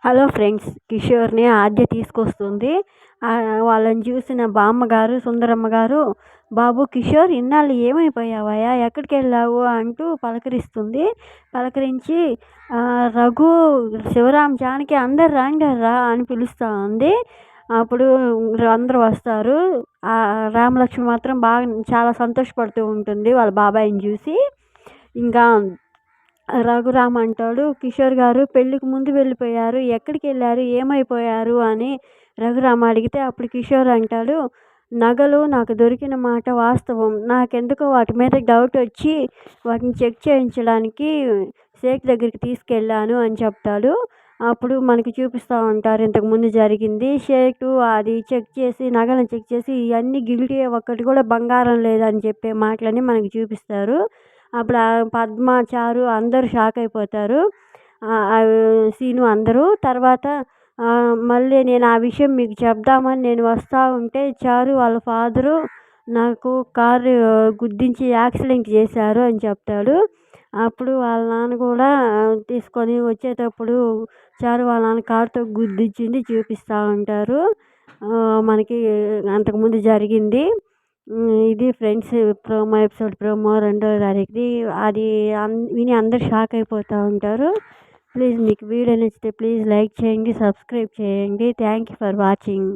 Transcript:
Hello friends, కిషోర్ని ఆద్య తీసుకొస్తుంది. వాళ్ళని చూసిన బామ్మగారు సుందరమ్మ గారు, బాబు కిషోర్ ఇన్నాళ్ళు ఏమైపోయావయ్యా, ఎక్కడికి వెళ్ళావు అంటూ పలకరిస్తుంది. పలకరించి రఘు, శివరాం, జానకి అందరు రాండారా అని పిలుస్తూ ఉంది. అప్పుడు అందరూ వస్తారు. రామలక్ష్మి మాత్రం బాగా చాలా సంతోషపడుతూ ఉంటుంది వాళ్ళ బాబాయిని చూసి. ఇంకా రఘురామ్ అంటాడు, కిషోర్ గారు పెళ్ళికి ముందు వెళ్ళిపోయారు, ఎక్కడికి వెళ్ళారు, ఏమైపోయారు అని రఘురామ్ అడిగితే అప్పుడు కిషోర్ అంటాడు, నగలు నాకు దొరికిన మాట వాస్తవం, నాకెందుకో వాటి మీద డౌట్ వచ్చి వాటిని చెక్ చేయించడానికి షేక్ దగ్గరికి తీసుకెళ్ళాను అని చెప్తాడు. అప్పుడు మనకి చూపిస్తూ ఉంటారు ఇంతకుముందు జరిగింది. షేటు అది చెక్ చేసి నగలను చెక్ చేసి ఇవన్నీ గిల్టీ, ఒక్కటి కూడా బంగారం లేదని చెప్పే మాటలని మనకి చూపిస్తారు. అప్పుడు పద్మ, చారు అందరూ షాక్ అయిపోతారు. సీను అందరూ. తర్వాత మళ్ళీ నేను ఆ విషయం మీకు చెప్దామని నేను వస్తూ ఉంటే చారు వాళ్ళ ఫాదరు నాకు కారు గుద్దించి యాక్సిడెంట్ చేశారు అని చెప్తాడు. అప్పుడు వాళ్ళ నాన్న కూడా తీసుకొని వచ్చేటప్పుడు చారు వాళ్ళ నాన్న కారుతో గుద్దించింది చూపిస్తూ ఉంటారు. మనకి అంతకుముందు జరిగింది. ఇది ఫ్రెండ్స్ ప్రోమో ఎపిసోడ్, ప్రోమో 2వ తారీఖుది. అది విని అందరు షాక్ అయిపోతూ ఉంటారు. ప్లీజ్ మీకు వీడియో నచ్చితే ప్లీజ్ లైక్ చేయండి, సబ్స్క్రైబ్ చేయండి. Thank you for watching.